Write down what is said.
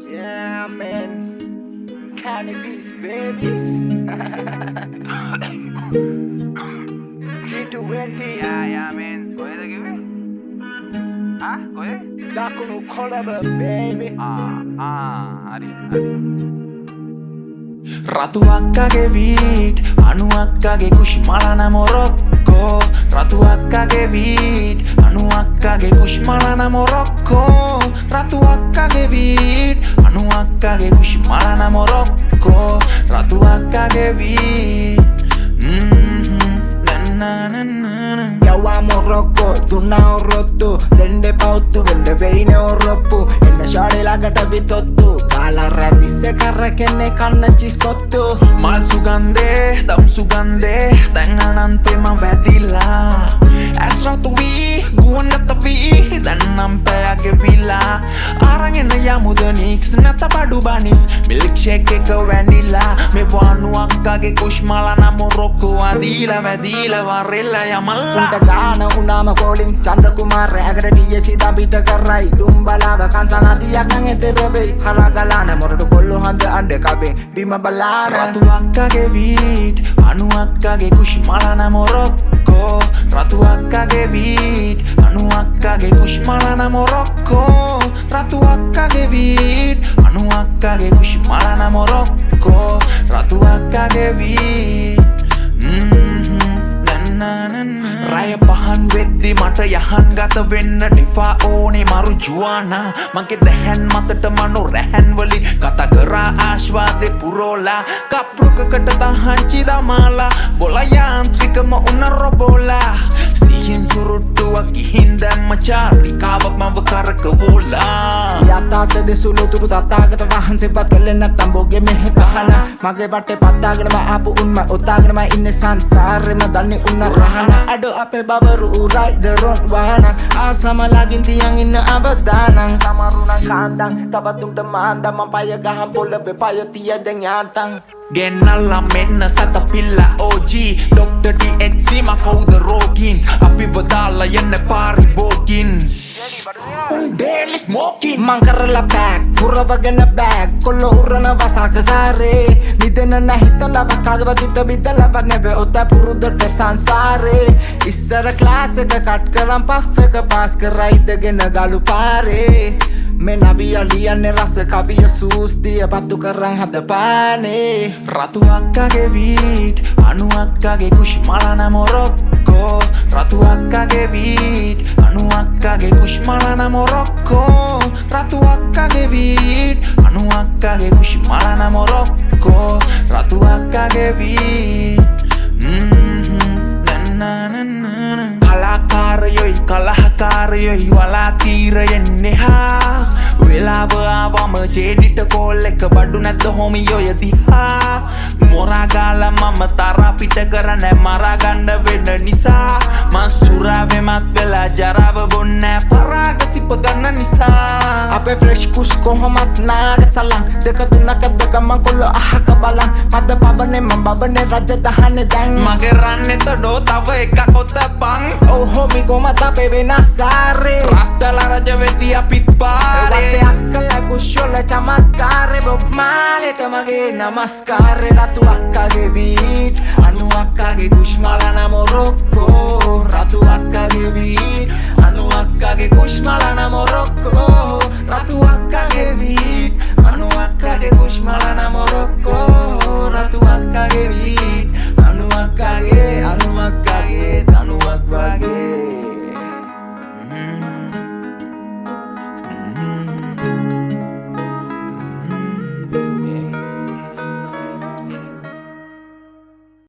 Yeah, man. Cannabis babies. G20. Yeah, man. කොහෙද කිව්වේ? කොහෙද? දකුණු කොළඹ baby. හරි. රතු අක්කගේ වීට් අනු අක්කගේ කුෂ්මලන මොරොක්කෝ රතු අක්කගේ වීට් අනු අක්කගේ කුෂ්මලන මොරොක්කෝ රතු අක්කගේ වීට් අනු අක්කගේ කුෂ්මලන මොරොක්කෝ රතු අක්කගේ wheat Yawa Morocco, tuna orottu Dende pauttu, vende veine orroppu Enna shade lagata vitottu Kala radisse karrakenne kanna chiskottu මල් සුගන්දේ දම් සුගන්දේ දැන් අනන්තෙම වැදිලා ඇස් රතු වී ගුවන්ගත වී දැන් නම් පැයගේ විලා අරගෙන යමුද නික්ස් නැත බඩු බනිස් මිල්ක්ෂේක් එක වැනිලා මේ වනු අක්කගේ කුෂ්මලන මොරොක්කෝ අදීලා වැදීලා වරෙල්ලා යමල්ලා Unta gana unama calling Chandra Kumar Agada DSC dambita karrai Dumbalava kansana diyak nang eterebe Halagalana moradu kollu hande ande kabe Bima balana රතු අක්කගේ වීට් අනු අක්කගේ කුෂ්මලන මොරොක්කෝ රතු අක්කගේ වීට් අනු අක්කගේ කුෂ්මලන මොරොක්කෝ රතු අක්කගේ වීට් අනු අක්කගේ කුෂ්මලන මොරොක්කෝ රතු අක්කගේ වීට් රය පහන් වෙද්දි මට යහන් ගත වෙන්න ඩිෆා ඕනේ මරු ජුවානා මගේ දැහැන් මතට මනෝ රැහැන් වලින් කතා කරා ආශ්වාදේ පුරෝලා කප්රුකකට තහංචි දමාලා බොල යාන්ත්‍රිකම උන රොබෝලා සිහින් සුරුට්ටුවක් ගිහින් දැම්ම චාරිකාවක් මව කරකවෝලා යතාත දෙසුළු තුරු තතාගත වහන්සේ පත් කළේ නැත්තම් බොගේ මෙහෙ ගහන මගේ බටේ පත්තාගෙනම ආපු උන්ම ඔතාගෙනම ඉන්නේ සංසාරෙම දන්නේ උන්න රහන අඩ අපේ බබරු රයිඩරොන් වාහන ආසම ලගින් තියන් ඉන්න අවදානං සමරුණ කාන්දන් තබතුන්ට මාන්දම පය ගහන් පොළවේ පය තිය දැන් යාන්තන් ගෙන්නල්ලා මෙන්න සත පිල්ලා OG ඩොක්ටර් THC මා කවුද රෝගීන් අපිව දාලා යන්න පාරිභෝගින් daily smoking Mangarala bag, purabagana bag Kollo urana vasaka sare Midena nahitala vakagava dita bidala Nebe ota purudate sansare Issara class එක cut කරන් puff එක pass කරයිදගෙන ගලු පාරේ මේ නවිය ලියන්නේ රස කවිය සූස් දිය පත්තු කරන් හදපානේ රතු අක්කගේ වීට් අනු අක්කගේ කුෂ්මලන මොරොක්කෝ රතු අක්කගේ වීට් අනු අක්කගේ කුෂ්මලන මොරොක්කෝ රතු අක්කගේ වීට් අනු අක්කගේ කුෂ්මලන මොරොක්කෝ රතු අක්කගේ වීට් කලාකාරයොයි කලහකාරයොයි වලා තීරයෙන් නෙහා වෙලාව ආවම ජේඩිට කෝල් එක බඩු නැද්ද හොමියෝ යදිහා මොරාගාලා මම තරා පිට කරන්න මරාගන්න වෙන නිසා මං සුරාවෙමත් වෙලා ජරාව බොන්නෑ පරාග සිප ගන්න නිසා අපේ ෆ්‍රෙෂ් කුස් කොහොමත් නාග සලං දෙක තුනක දෙක මං කොල්ල අහක බලන් මද පබනේ මං බබනේ රජ දහනේ දැන් මගේ රන්නේ තොඩෝ තව එකක් ඔතපන් Oh homie කොමත් අපේ වෙනස්සාරේ රස්තලා රජ වෙති අපිත් පාරේ වත්තේ අක්කලා කුෂ්‍යොල චමත්කාරේ බොබ් මාලේට මගේ නමස්කාරේ රතු අක්කගේ වීට් අනු අක්කගේ කුෂ්මලන මොරොක්කෝ රතු අක්කගේ වීට් අනු අක්කගේ කුෂ්මලන